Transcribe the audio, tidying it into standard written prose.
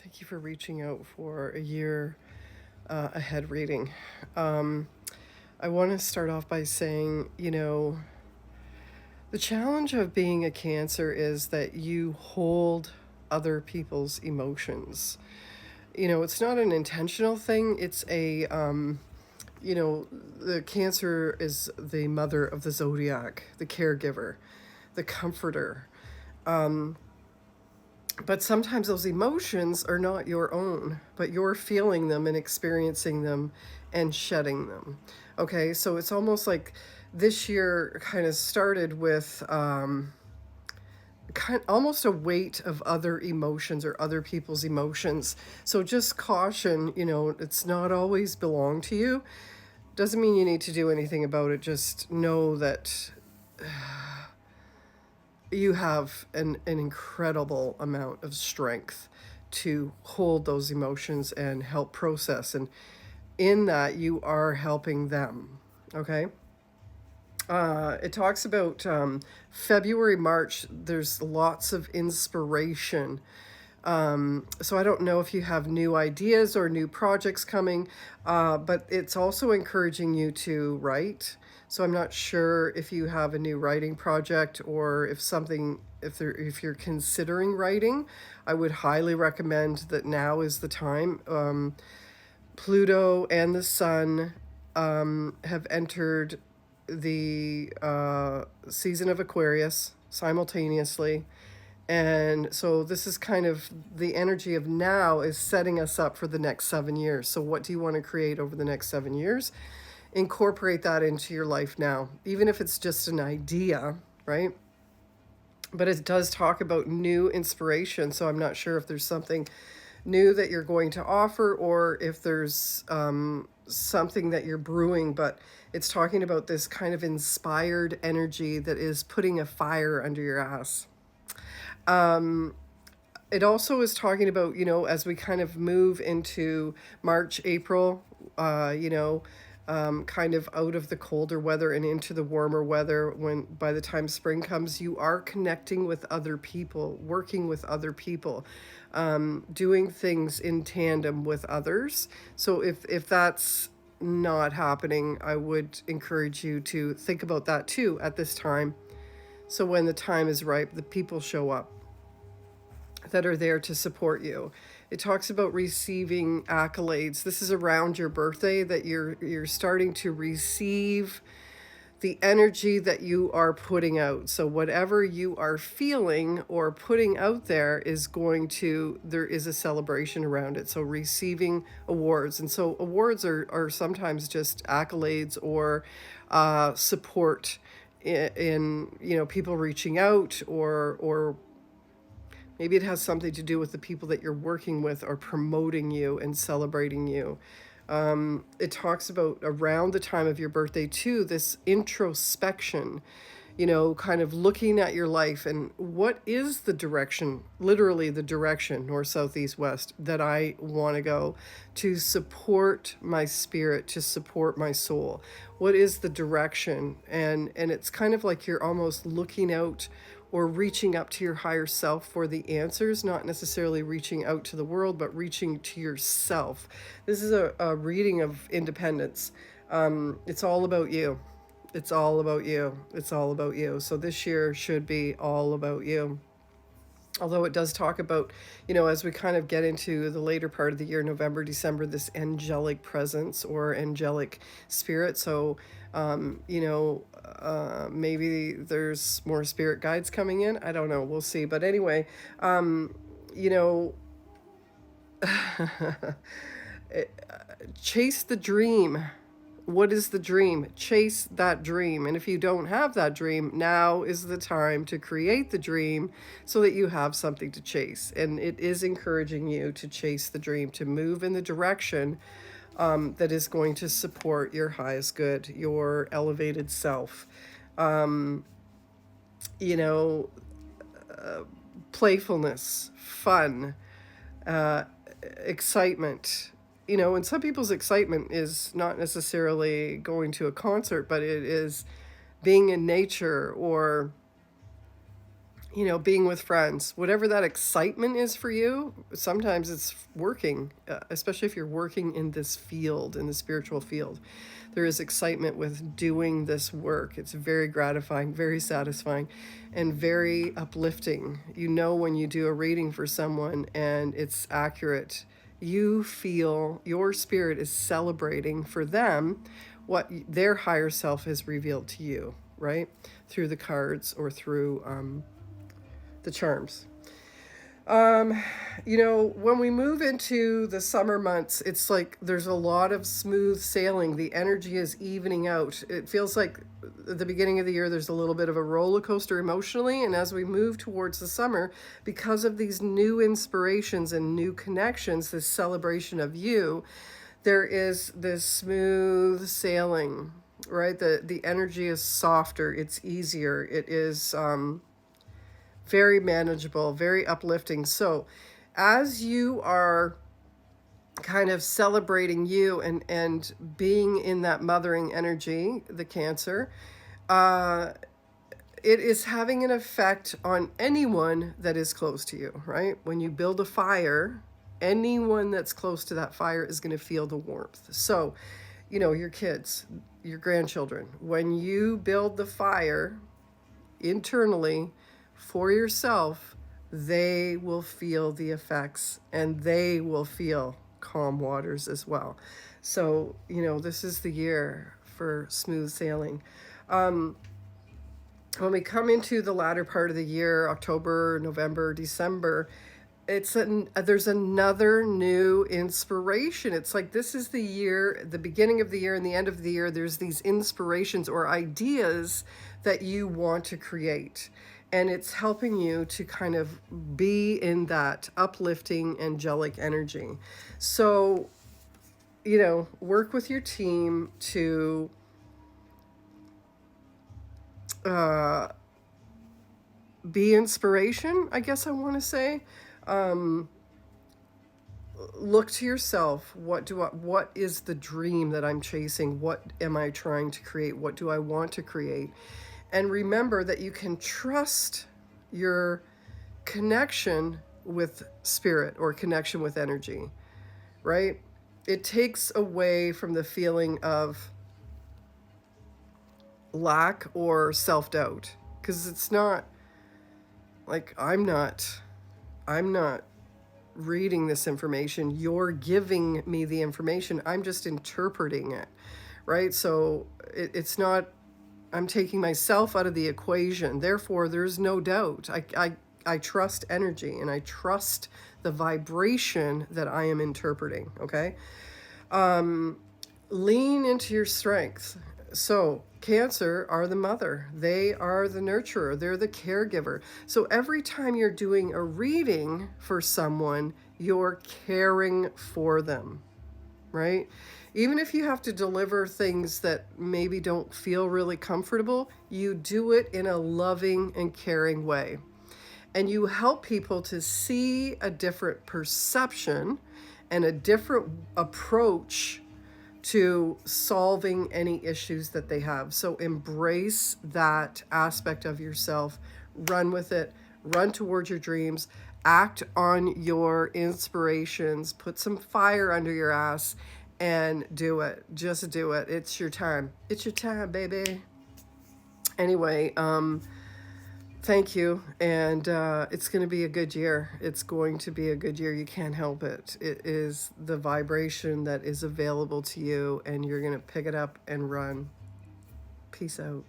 Thank you for reaching out for a year ahead reading. Um, I want to start off by saying, the challenge of being a Cancer is that you hold other people's emotions. It's not an intentional thing, it's the Cancer is the mother of the zodiac, the caregiver, the comforter. But sometimes those emotions are not your own, but you're feeling them and experiencing them and shedding them. Okay, so it's almost like this year kind of started with almost a weight of other emotions or other people's emotions. So just caution, it's not always belong to you. Doesn't mean you need to do anything about it. Just know that you have an incredible amount of strength to hold those emotions and help process. And in that, you are helping them. Okay. It talks about February, March. There's lots of inspiration. So I don't know if you have new ideas or new projects coming, but it's also encouraging you to write. So I'm not sure if you have a new writing project or if you're considering writing. I would highly recommend that now is the time. Pluto and the Sun have entered the season of Aquarius simultaneously. And so this is kind of the energy of now is setting us up for the next 7 years. So, what do you want to create over the next 7 years? Incorporate that into your life now, even if it's just an idea, right? But it does talk about new inspiration. So, I'm not sure if there's something new that you're going to offer or if there's something that you're brewing, but it's talking about this kind of inspired energy that is putting a fire under your ass. It also is talking about, as we kind of move into March, April, kind of out of the colder weather and into the warmer weather, when by the time spring comes, you are connecting with other people, working with other people, doing things in tandem with others. So if that's not happening, I would encourage you to think about that too at this time. So when the time is ripe, the people show up that are there to support you. It talks about receiving accolades. This is around your birthday that you're starting to receive the energy that you are putting out. So whatever you are feeling or putting out there there is a celebration around it. So receiving awards. And so awards are sometimes just accolades or support in people reaching out, or maybe it has something to do with the people that you're working with are promoting you and celebrating you. It talks about around the time of your birthday, too, this introspection, kind of looking at your life and what is the direction, literally the direction, north, south, east, west, that I want to go to support my spirit, to support my soul. What is the direction? And it's kind of like you're almost looking out or reaching up to your higher self for the answers, not necessarily reaching out to the world, but reaching to yourself. This is a reading of independence. It's all about you. It's all about you. It's all about you. So this year should be all about you. Although it does talk about, as we kind of get into the later part of the year, November, December, this angelic presence or angelic spirit. So, maybe there's more spirit guides coming in. I don't know. We'll see. But anyway, you know, chase the dream. What is the dream? Chase that dream. And if you don't have that dream, now is the time to create the dream so that you have something to chase. And it is encouraging you to chase the dream, to move in the direction that is going to support your highest good, your elevated self. You know, Playfulness, fun, excitement. And some people's excitement is not necessarily going to a concert, but it is being in nature or being with friends, whatever that excitement is for you, sometimes it's working, especially if you're working in this field, in the spiritual field. There is excitement with doing this work. It's very gratifying, very satisfying, and very uplifting. When you do a reading for someone and it's accurate, you feel your spirit is celebrating for them what their higher self has revealed to you, right? Through the cards or through the charms. When we move into the summer months, it's like there's a lot of smooth sailing. The energy is evening out. It feels like at the beginning of the year, there's a little bit of a roller coaster emotionally. And as we move towards the summer, because of these new inspirations and new connections, this celebration of you, there is this smooth sailing, right? The energy is softer, it's easier, it is very manageable, very uplifting. So, as you are kind of celebrating you and being in that mothering energy, the Cancer, uh, it is having an effect on anyone that is close to you, right? When you build a fire, anyone that's close to that fire is going to feel the warmth. So, your kids, your grandchildren, when you build the fire internally for yourself, they will feel the effects and they will feel calm waters as well. So, this is the year for smooth sailing. When we come into the latter part of the year, October, November, December, there's another new inspiration. It's like this is the year, the beginning of the year and the end of the year. There's these inspirations or ideas that you want to create, and it's helping you to kind of be in that uplifting angelic energy. So, work with your team to be inspiration, I guess I want to say. Look to yourself. What is the dream that I'm chasing? What am I trying to create? What do I want to create? And remember that you can trust your connection with spirit or connection with energy, right? It takes away from the feeling of lack or self-doubt, because it's not like I'm not reading this information. You're giving me the information. I'm just interpreting it, right? So it's not, I'm taking myself out of the equation. Therefore, there's no doubt. I trust energy and I trust the vibration that I am interpreting, okay? Lean into your strength. So, Cancer are the mother. They are the nurturer. They're the caregiver. So, every time you're doing a reading for someone, you're caring for them, right? Even if you have to deliver things that maybe don't feel really comfortable, you do it in a loving and caring way. And you help people to see a different perception and a different approach to solving any issues that they have. So embrace that aspect of yourself, run with it, run towards your dreams, act on your inspirations, put some fire under your ass and do it. Just do it. It's your time. It's your time, baby. Anyway, thank you. And it's going to be a good year. It's going to be a good year. You can't help it. It is the vibration that is available to you, and you're going to pick it up and run. Peace out.